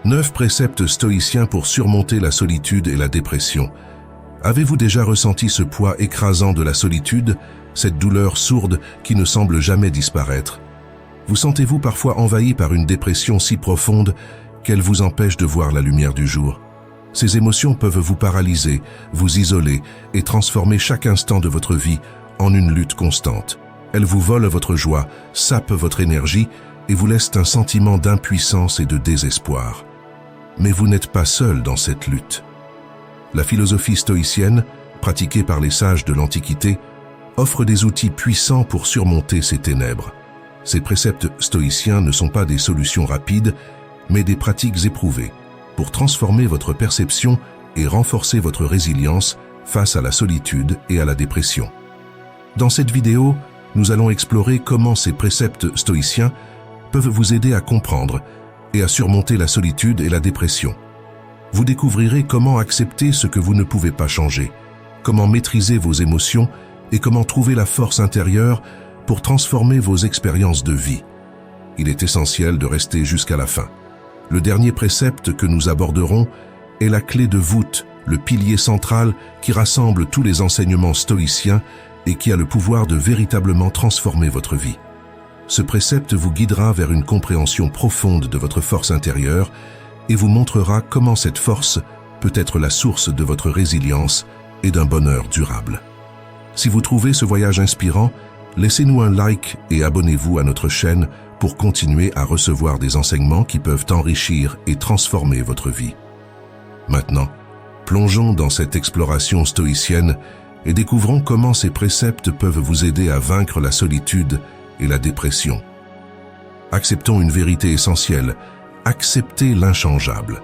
9 préceptes stoïciens pour surmonter la solitude et la dépression. Avez-vous déjà ressenti ce poids écrasant de la solitude, cette douleur sourde qui ne semble jamais disparaître? Vous sentez-vous parfois envahi par une dépression si profonde qu'elle vous empêche de voir la lumière du jour? Ces émotions peuvent vous paralyser, vous isoler et transformer chaque instant de votre vie en une lutte constante. Elles vous volent votre joie, sapent votre énergie et vous laissent un sentiment d'impuissance et de désespoir. Mais vous n'êtes pas seul dans cette lutte. La philosophie stoïcienne, pratiquée par les sages de l'Antiquité, offre des outils puissants pour surmonter ces ténèbres. Ces préceptes stoïciens ne sont pas des solutions rapides, mais des pratiques éprouvées pour transformer votre perception et renforcer votre résilience face à la solitude et à la dépression. Dans cette vidéo, nous allons explorer comment ces préceptes stoïciens peuvent vous aider à comprendre et à surmonter la solitude et la dépression. Vous découvrirez comment accepter ce que vous ne pouvez pas changer, comment maîtriser vos émotions et comment trouver la force intérieure pour transformer vos expériences de vie. Il est essentiel de rester jusqu'à la fin. Le dernier précepte que nous aborderons est la clé de voûte, le pilier central qui rassemble tous les enseignements stoïciens et qui a le pouvoir de véritablement transformer votre vie. Ce précepte vous guidera vers une compréhension profonde de votre force intérieure et vous montrera comment cette force peut être la source de votre résilience et d'un bonheur durable. Si vous trouvez ce voyage inspirant, laissez-nous un like et abonnez-vous à notre chaîne pour continuer à recevoir des enseignements qui peuvent enrichir et transformer votre vie. Maintenant, plongeons dans cette exploration stoïcienne et découvrons comment ces préceptes peuvent vous aider à vaincre la solitude et la dépression. Acceptons une vérité essentielle, accepter l'inchangeable.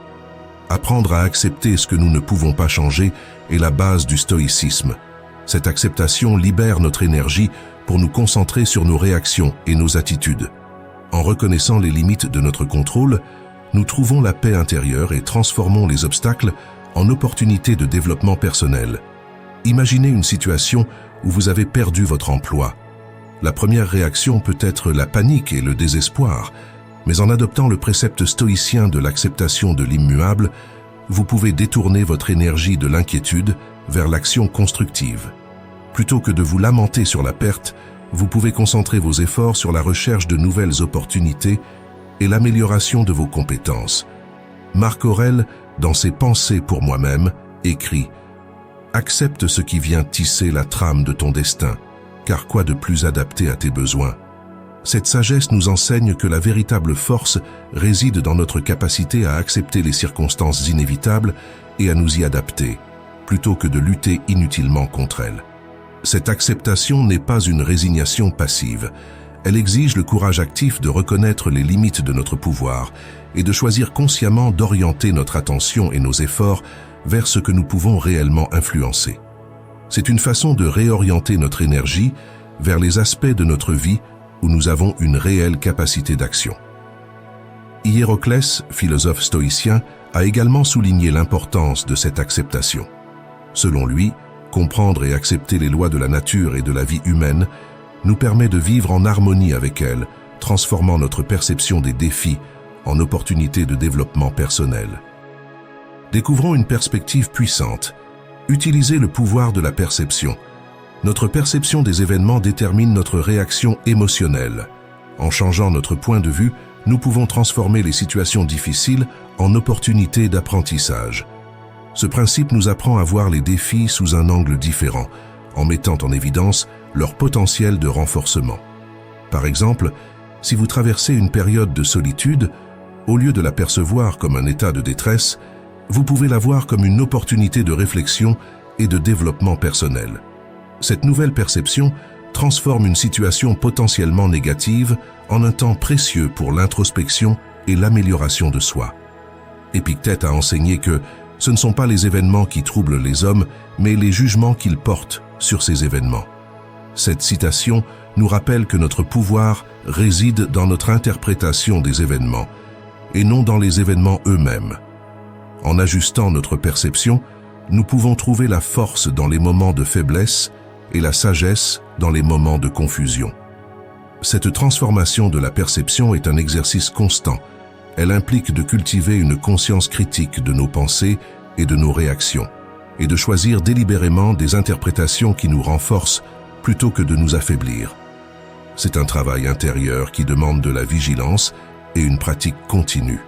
Apprendre à accepter ce que nous ne pouvons pas changer est la base du stoïcisme. Cette acceptation libère notre énergie pour nous concentrer sur nos réactions et nos attitudes. En reconnaissant les limites de notre contrôle, nous trouvons la paix intérieure et transformons les obstacles en opportunités de développement personnel. Imaginez une situation où vous avez perdu votre emploi. La première réaction peut être la panique et le désespoir, mais en adoptant le précepte stoïcien de l'acceptation de l'immuable, vous pouvez détourner votre énergie de l'inquiétude vers l'action constructive. Plutôt que de vous lamenter sur la perte, vous pouvez concentrer vos efforts sur la recherche de nouvelles opportunités et l'amélioration de vos compétences. Marc Aurèle, dans ses Pensées pour moi-même, écrit « Accepte ce qui vient tisser la trame de ton destin, car quoi de plus adapté à tes besoins ?» Cette sagesse nous enseigne que la véritable force réside dans notre capacité à accepter les circonstances inévitables et à nous y adapter, plutôt que de lutter inutilement contre elles. Cette acceptation n'est pas une résignation passive. Elle exige le courage actif de reconnaître les limites de notre pouvoir et de choisir consciemment d'orienter notre attention et nos efforts vers ce que nous pouvons réellement influencer. C'est une façon de réorienter notre énergie vers les aspects de notre vie où nous avons une réelle capacité d'action. Hiéroclès, philosophe stoïcien, a également souligné l'importance de cette acceptation. Selon lui, comprendre et accepter les lois de la nature et de la vie humaine nous permet de vivre en harmonie avec elles, transformant notre perception des défis en opportunités de développement personnel. Découvrons une perspective puissante. Utilisez le pouvoir de la perception. Notre perception des événements détermine notre réaction émotionnelle. En changeant notre point de vue, nous pouvons transformer les situations difficiles en opportunités d'apprentissage. Ce principe nous apprend à voir les défis sous un angle différent, en mettant en évidence leur potentiel de renforcement. Par exemple, si vous traversez une période de solitude, au lieu de la percevoir comme un état de détresse, vous pouvez la voir comme une opportunité de réflexion et de développement personnel. Cette nouvelle perception transforme une situation potentiellement négative en un temps précieux pour l'introspection et l'amélioration de soi. Épictète a enseigné que ce ne sont pas les événements qui troublent les hommes, mais les jugements qu'ils portent sur ces événements. Cette citation nous rappelle que notre pouvoir réside dans notre interprétation des événements, et non dans les événements eux-mêmes. En ajustant notre perception, nous pouvons trouver la force dans les moments de faiblesse et la sagesse dans les moments de confusion. Cette transformation de la perception est un exercice constant Elle implique de cultiver une conscience critique de nos pensées et de nos réactions, et de choisir délibérément des interprétations qui nous renforcent plutôt que de nous affaiblir. C'est un travail intérieur qui demande de la vigilance et une pratique continue.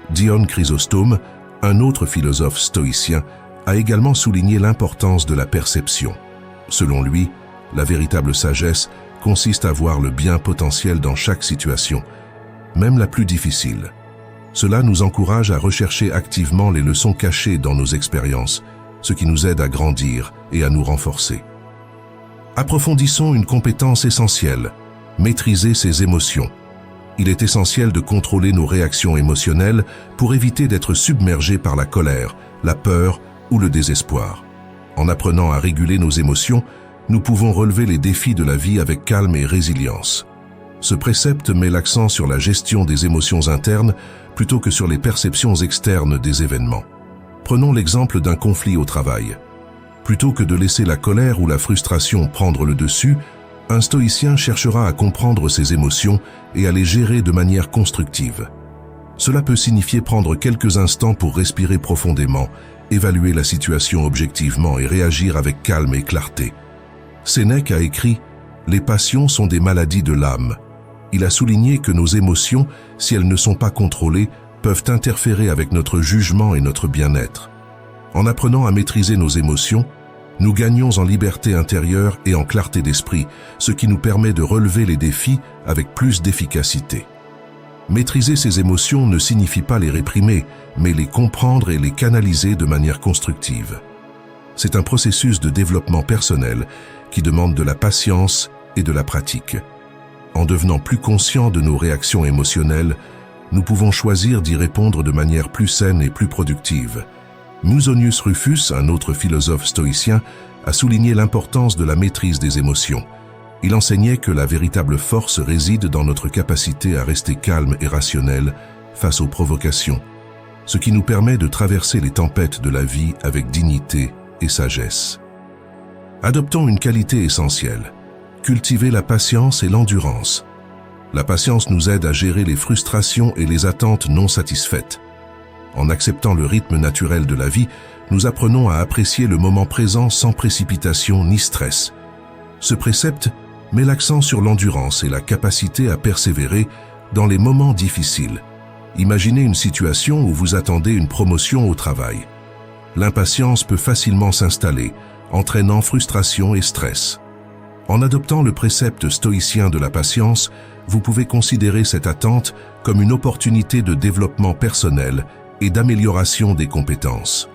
Dion Chrysostome, un autre philosophe stoïcien, a également souligné l'importance de la perception. Selon lui, la véritable sagesse consiste à voir le bien potentiel dans chaque situation, même la plus difficile. Cela nous encourage à rechercher activement les leçons cachées dans nos expériences, ce qui nous aide à grandir et à nous renforcer. Approfondissons une compétence essentielle, maîtriser ses émotions. Il est essentiel de contrôler nos réactions émotionnelles pour éviter d'être submergés par la colère, la peur ou le désespoir. En apprenant à réguler nos émotions, nous pouvons relever les défis de la vie avec calme et résilience. Ce précepte met l'accent sur la gestion des émotions internes plutôt que sur les perceptions externes des événements. Prenons l'exemple d'un conflit au travail. Plutôt que de laisser la colère ou la frustration prendre le dessus, un stoïcien cherchera à comprendre ses émotions et à les gérer de manière constructive. Cela peut signifier prendre quelques instants pour respirer profondément, évaluer la situation objectivement et réagir avec calme et clarté. Sénèque a écrit « Les passions sont des maladies de l'âme ». Il a souligné que nos émotions, si elles ne sont pas contrôlées, peuvent interférer avec notre jugement et notre bien-être. En apprenant à maîtriser nos émotions, nous gagnons en liberté intérieure et en clarté d'esprit, ce qui nous permet de relever les défis avec plus d'efficacité. Maîtriser ces émotions ne signifie pas les réprimer, mais les comprendre et les canaliser de manière constructive. C'est un processus de développement personnel qui demande de la patience et de la pratique. En devenant plus conscients de nos réactions émotionnelles, nous pouvons choisir d'y répondre de manière plus saine et plus productive. Musonius Rufus, un autre philosophe stoïcien, a souligné l'importance de la maîtrise des émotions. Il enseignait que la véritable force réside dans notre capacité à rester calme et rationnel face aux provocations, ce qui nous permet de traverser les tempêtes de la vie avec dignité et sagesse. Adoptons une qualité essentielle. Cultiver la patience et l'endurance. La patience nous aide à gérer les frustrations et les attentes non satisfaites. En acceptant le rythme naturel de la vie, nous apprenons à apprécier le moment présent sans précipitation ni stress. Ce précepte met l'accent sur l'endurance et la capacité à persévérer dans les moments difficiles. Imaginez une situation où vous attendez une promotion au travail. L'impatience peut facilement s'installer, entraînant frustration et stress. En adoptant le précepte stoïcien de la patience, vous pouvez considérer cette attente comme une opportunité de développement personnel et d'amélioration des compétences.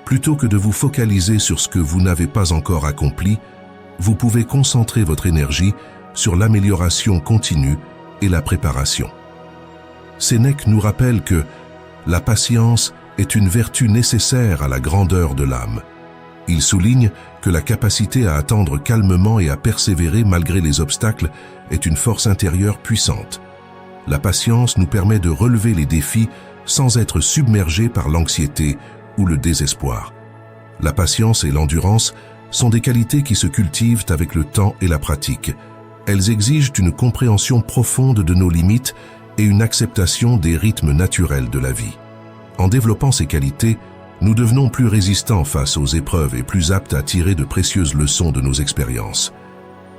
Plutôt que de vous focaliser sur ce que vous n'avez pas encore accompli, vous pouvez concentrer votre énergie sur l'amélioration continue et la préparation. Sénèque nous rappelle que la patience est une vertu nécessaire à la grandeur de l'âme. Il souligne que la capacité à attendre calmement et à persévérer malgré les obstacles est une force intérieure puissante. La patience nous permet de relever les défis sans être submergés par l'anxiété ou le désespoir. La patience et l'endurance sont des qualités qui se cultivent avec le temps et la pratique. Elles exigent une compréhension profonde de nos limites et une acceptation des rythmes naturels de la vie. En développant ces qualités, nous devenons plus résistants face aux épreuves et plus aptes à tirer de précieuses leçons de nos expériences.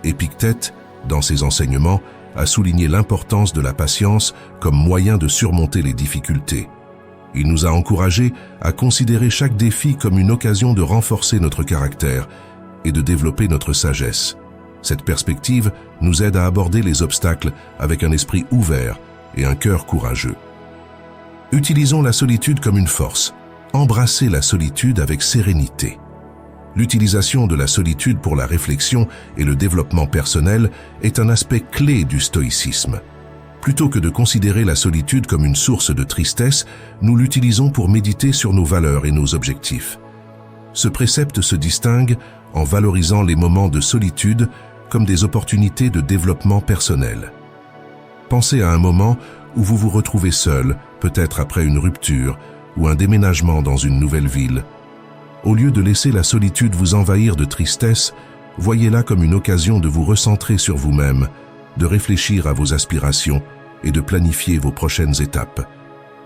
Épictète, dans ses enseignements, a souligné l'importance de la patience comme moyen de surmonter les difficultés. Il nous a encouragés à considérer chaque défi comme une occasion de renforcer notre caractère et de développer notre sagesse. Cette perspective nous aide à aborder les obstacles avec un esprit ouvert et un cœur courageux. Utilisons la solitude comme une force. Embrassez la solitude avec sérénité. L'utilisation de la solitude pour la réflexion et le développement personnel est un aspect clé du stoïcisme. Plutôt que de considérer la solitude comme une source de tristesse, nous l'utilisons pour méditer sur nos valeurs et nos objectifs. Ce précepte se distingue en valorisant les moments de solitude comme des opportunités de développement personnel. Pensez à un moment où vous vous retrouvez seul, peut-être après une rupture ou un déménagement dans une nouvelle ville. Au lieu de laisser la solitude vous envahir de tristesse, voyez-la comme une occasion de vous recentrer sur vous-même, de réfléchir à vos aspirations et de planifier vos prochaines étapes.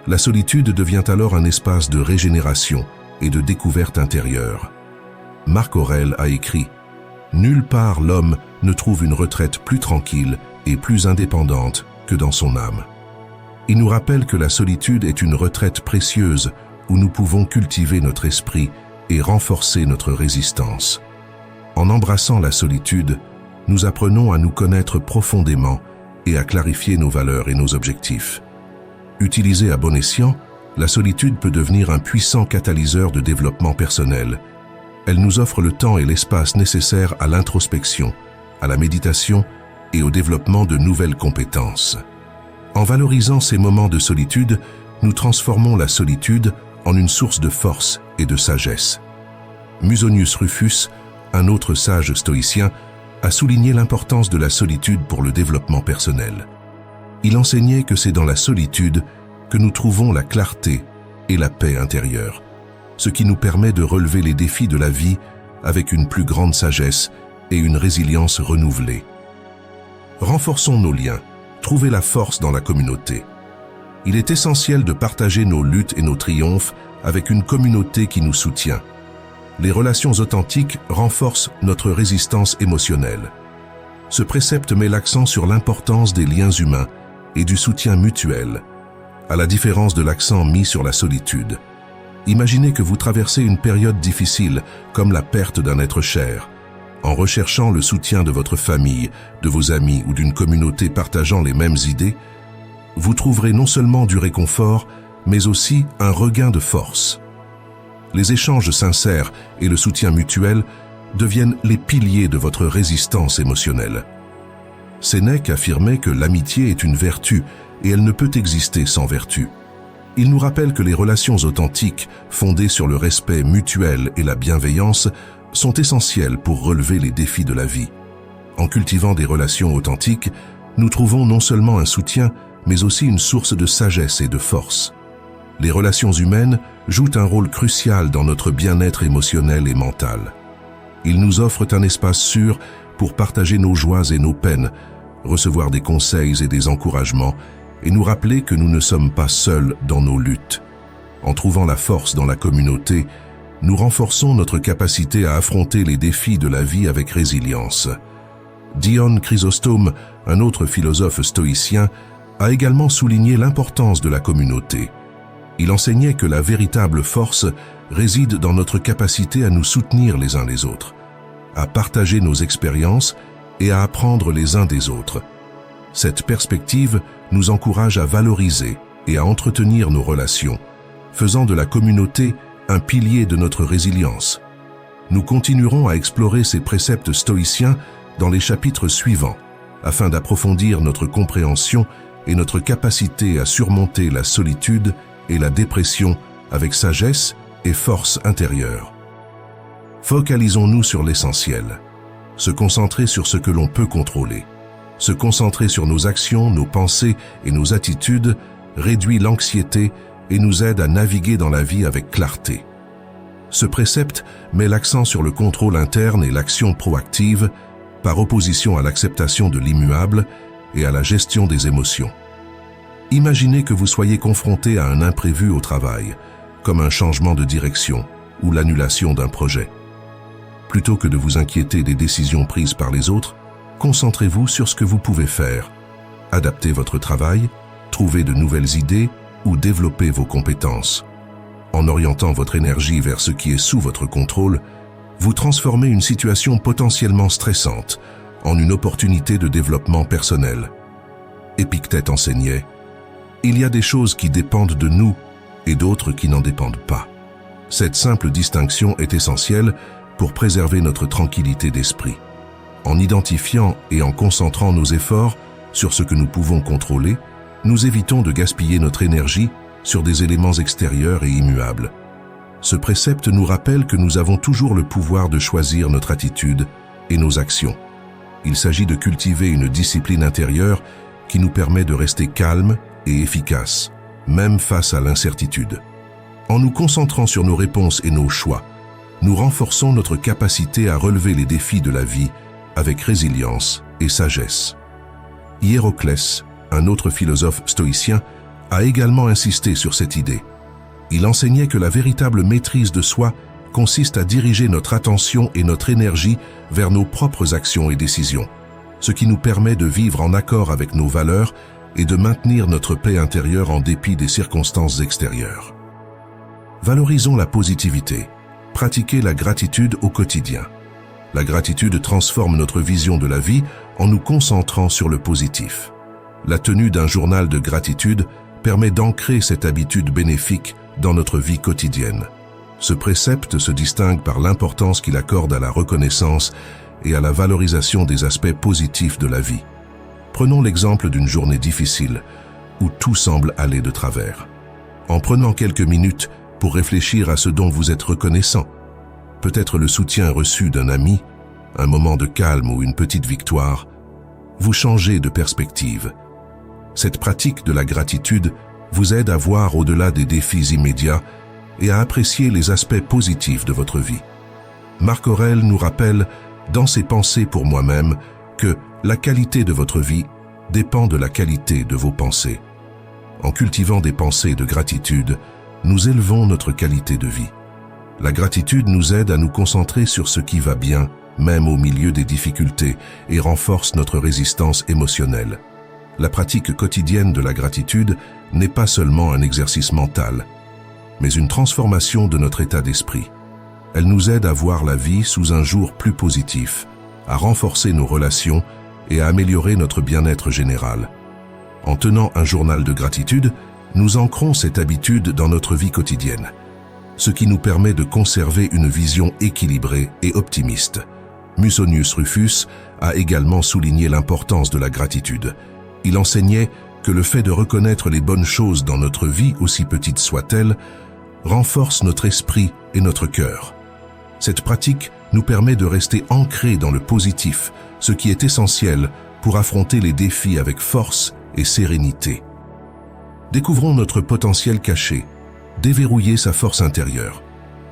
La solitude devient alors un espace de régénération et de découverte intérieure. Marc Aurèle a écrit « Nulle part l'homme ne trouve une retraite plus tranquille et plus indépendante que dans son âme ». Il nous rappelle que la solitude est une retraite précieuse où nous pouvons cultiver notre esprit et renforcer notre résistance. En embrassant la solitude, nous apprenons à nous connaître profondément et à clarifier nos valeurs et nos objectifs. Utilisée à bon escient, la solitude peut devenir un puissant catalyseur de développement personnel. Elle nous offre le temps et l'espace nécessaires à l'introspection, à la méditation et au développement de nouvelles compétences. En valorisant ces moments de solitude, nous transformons la solitude en une source de force et de sagesse. Musonius Rufus, un autre sage stoïcien, a souligné l'importance de la solitude pour le développement personnel. Il enseignait que c'est dans la solitude que nous trouvons la clarté et la paix intérieure, ce qui nous permet de relever les défis de la vie avec une plus grande sagesse et une résilience renouvelée. Renforçons nos liens, trouvez la force dans la communauté. Il est essentiel de partager nos luttes et nos triomphes avec une communauté qui nous soutient. Les relations authentiques renforcent notre résistance émotionnelle. Ce précepte met l'accent sur l'importance des liens humains et du soutien mutuel, à la différence de l'accent mis sur la solitude. Imaginez que vous traversez une période difficile, comme la perte d'un être cher. En recherchant le soutien de votre famille, de vos amis ou d'une communauté partageant les mêmes idées, vous trouverez non seulement du réconfort, mais aussi un regain de force. Les échanges sincères et le soutien mutuel deviennent les piliers de votre résistance émotionnelle. Sénèque affirmait que l'amitié est une vertu et elle ne peut exister sans vertu. Il nous rappelle que les relations authentiques, fondées sur le respect mutuel et la bienveillance, sont essentielles pour relever les défis de la vie. En cultivant des relations authentiques, nous trouvons non seulement un soutien, mais aussi une source de sagesse et de force. Les relations humaines jouent un rôle crucial dans notre bien-être émotionnel et mental. Ils nous offrent un espace sûr pour partager nos joies et nos peines, recevoir des conseils et des encouragements, et nous rappeler que nous ne sommes pas seuls dans nos luttes. En trouvant la force dans la communauté, nous renforçons notre capacité à affronter les défis de la vie avec résilience. Dion Chrysostome, un autre philosophe stoïcien, a également souligné l'importance de la communauté. Il enseignait que la véritable force réside dans notre capacité à nous soutenir les uns les autres, à partager nos expériences et à apprendre les uns des autres. Cette perspective nous encourage à valoriser et à entretenir nos relations, faisant de la communauté un pilier de notre résilience. Nous continuerons à explorer ces préceptes stoïciens dans les chapitres suivants, afin d'approfondir notre compréhension et notre capacité à surmonter la solitude et la dépression avec sagesse et force intérieure. Focalisons-nous sur l'essentiel. Se concentrer sur ce que l'on peut contrôler. Se concentrer sur nos actions, nos pensées et nos attitudes réduit l'anxiété et nous aide à naviguer dans la vie avec clarté. Ce précepte met l'accent sur le contrôle interne et l'action proactive, par opposition à l'acceptation de l'immuable et à la gestion des émotions. Imaginez que vous soyez confronté à un imprévu au travail, comme un changement de direction ou l'annulation d'un projet. Plutôt que de vous inquiéter des décisions prises par les autres, concentrez-vous sur ce que vous pouvez faire. Adaptez votre travail, trouvez de nouvelles idées ou développez vos compétences. En orientant votre énergie vers ce qui est sous votre contrôle, vous transformez une situation potentiellement stressante en une opportunité de développement personnel. Épictète enseignait « Il y a des choses qui dépendent de nous et d'autres qui n'en dépendent pas ». Cette simple distinction est essentielle pour préserver notre tranquillité d'esprit. En identifiant et en concentrant nos efforts sur ce que nous pouvons contrôler, nous évitons de gaspiller notre énergie sur des éléments extérieurs et immuables. Ce précepte nous rappelle que nous avons toujours le pouvoir de choisir notre attitude et nos actions. Il s'agit de cultiver une discipline intérieure qui nous permet de rester calme et efficace, même face à l'incertitude. En nous concentrant sur nos réponses et nos choix, nous renforçons notre capacité à relever les défis de la vie avec résilience et sagesse. Hiéroclès, un autre philosophe stoïcien, a également insisté sur cette idée. Il enseignait que la véritable maîtrise de soi consiste à diriger notre attention et notre énergie vers nos propres actions et décisions, ce qui nous permet de vivre en accord avec nos valeurs et de maintenir notre paix intérieure en dépit des circonstances extérieures. Valorisons la positivité. Pratiquez la gratitude au quotidien. La gratitude transforme notre vision de la vie en nous concentrant sur le positif. La tenue d'un journal de gratitude permet d'ancrer cette habitude bénéfique dans notre vie quotidienne. Ce précepte se distingue par l'importance qu'il accorde à la reconnaissance et à la valorisation des aspects positifs de la vie. Prenons l'exemple d'une journée difficile où tout semble aller de travers. En prenant quelques minutes pour réfléchir à ce dont vous êtes reconnaissant, peut-être le soutien reçu d'un ami, un moment de calme ou une petite victoire, vous changez de perspective. Cette pratique de la gratitude vous aide à voir au-delà des défis immédiats et à apprécier les aspects positifs de votre vie. Marc Aurèle nous rappelle, dans ses pensées pour moi-même, que la qualité de votre vie dépend de la qualité de vos pensées. En cultivant des pensées de gratitude, nous élevons notre qualité de vie. La gratitude nous aide à nous concentrer sur ce qui va bien, même au milieu des difficultés, et renforce notre résistance émotionnelle. La pratique quotidienne de la gratitude n'est pas seulement un exercice mental, mais une transformation de notre état d'esprit. Elle nous aide à voir la vie sous un jour plus positif, à renforcer nos relations et à améliorer notre bien-être général. En tenant un journal de gratitude, nous ancrons cette habitude dans notre vie quotidienne, ce qui nous permet de conserver une vision équilibrée et optimiste. Musonius Rufus a également souligné l'importance de la gratitude. Il enseignait que le fait de reconnaître les bonnes choses dans notre vie, aussi petites soient-elles, renforce notre esprit et notre cœur. Cette pratique nous permet de rester ancrés dans le positif, ce qui est essentiel pour affronter les défis avec force et sérénité. Découvrons notre potentiel caché, déverrouiller sa force intérieure.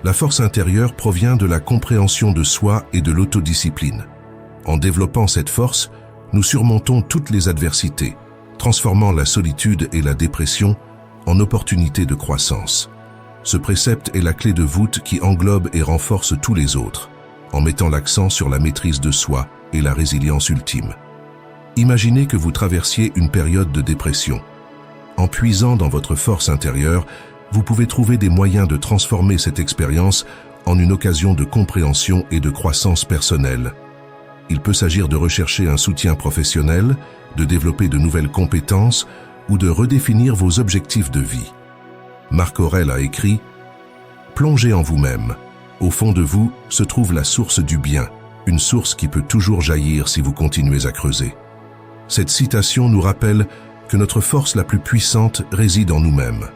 La force intérieure provient de la compréhension de soi et de l'autodiscipline. En développant cette force, nous surmontons toutes les adversités, transformant la solitude et la dépression en opportunités de croissance. Ce précepte est la clé de voûte qui englobe et renforce tous les autres, en mettant l'accent sur la maîtrise de soi et la résilience ultime. Imaginez que vous traversiez une période de dépression. En puisant dans votre force intérieure, vous pouvez trouver des moyens de transformer cette expérience en une occasion de compréhension et de croissance personnelle. Il peut s'agir de rechercher un soutien professionnel, de développer de nouvelles compétences ou de redéfinir vos objectifs de vie. Marc Aurèle a écrit « Plongez en vous-même. Au fond de vous se trouve la source du bien, une source qui peut toujours jaillir si vous continuez à creuser. » Cette citation nous rappelle que notre force la plus puissante réside en nous-mêmes.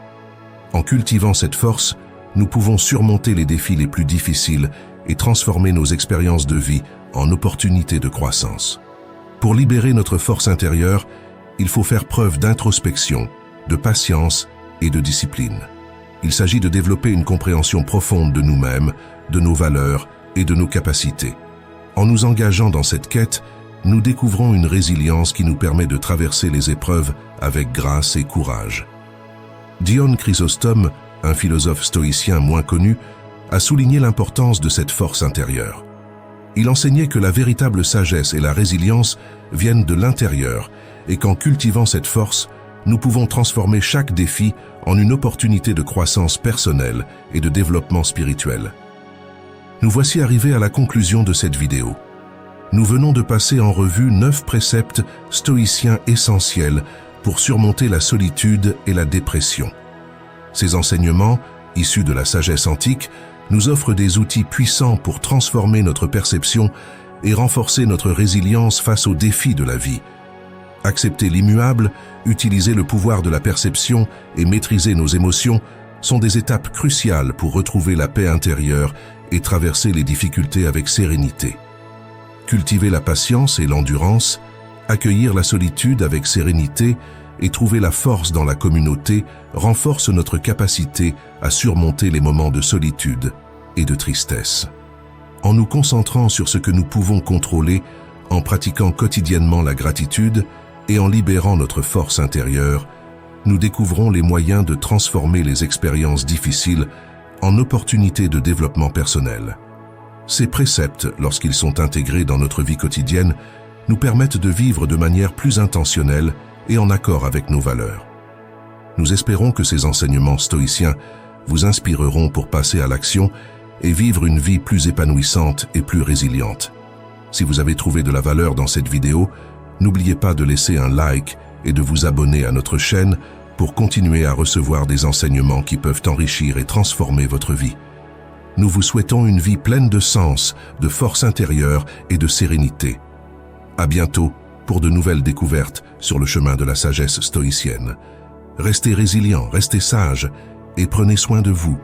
En cultivant cette force, nous pouvons surmonter les défis les plus difficiles et transformer nos expériences de vie en opportunités de croissance. Pour libérer notre force intérieure, il faut faire preuve d'introspection, de patience et de discipline. Il s'agit de développer une compréhension profonde de nous-mêmes, de nos valeurs et de nos capacités. En nous engageant dans cette quête, nous découvrons une résilience qui nous permet de traverser les épreuves avec grâce et courage. Dion Chrysostome, un philosophe stoïcien moins connu, a souligné l'importance de cette force intérieure. Il enseignait que la véritable sagesse et la résilience viennent de l'intérieur et qu'en cultivant cette force, nous pouvons transformer chaque défi en une opportunité de croissance personnelle et de développement spirituel. Nous voici arrivés à la conclusion de cette vidéo. Nous venons de passer en revue 9 préceptes stoïciens essentiels pour surmonter la solitude et la dépression. Ces enseignements, issus de la sagesse antique, nous offrent des outils puissants pour transformer notre perception et renforcer notre résilience face aux défis de la vie. Accepter l'immuable, utiliser le pouvoir de la perception et maîtriser nos émotions sont des étapes cruciales pour retrouver la paix intérieure et traverser les difficultés avec sérénité. Cultiver la patience et l'endurance, accueillir la solitude avec sérénité et trouver la force dans la communauté renforce notre capacité à surmonter les moments de solitude et de tristesse. En nous concentrant sur ce que nous pouvons contrôler, en pratiquant quotidiennement la gratitude et en libérant notre force intérieure, nous découvrons les moyens de transformer les expériences difficiles en opportunités de développement personnel. Ces préceptes, lorsqu'ils sont intégrés dans notre vie quotidienne, nous permettent de vivre de manière plus intentionnelle et en accord avec nos valeurs. Nous espérons que ces enseignements stoïciens vous inspireront pour passer à l'action et vivre une vie plus épanouissante et plus résiliente. Si vous avez trouvé de la valeur dans cette vidéo, n'oubliez pas de laisser un like et de vous abonner à notre chaîne pour continuer à recevoir des enseignements qui peuvent enrichir et transformer votre vie. Nous vous souhaitons une vie pleine de sens, de force intérieure et de sérénité. À bientôt pour de nouvelles découvertes sur le chemin de la sagesse stoïcienne. Restez résilients, restez sages et prenez soin de vous.